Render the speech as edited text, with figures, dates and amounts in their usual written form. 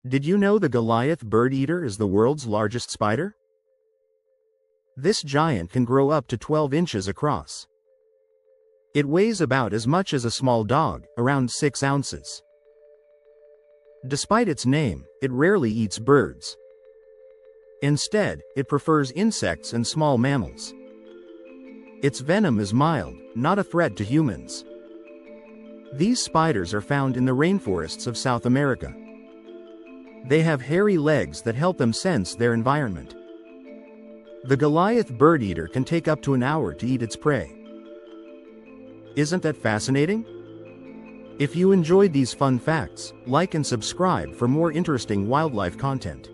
Did you know the Goliath bird eater is the world's largest spider? This giant can grow up to 12 inches across. It weighs about as much as a small dog, around 6 ounces. Despite its name, it rarely eats birds. Instead, it prefers insects and small mammals. Its venom is mild, not a threat to humans. These spiders are found in the rainforests of South America. They have hairy legs that help them sense their environment. The Goliath bird eater can take up to an hour to eat its prey. Isn't that fascinating? If you enjoyed these fun facts, like and subscribe for more interesting wildlife content.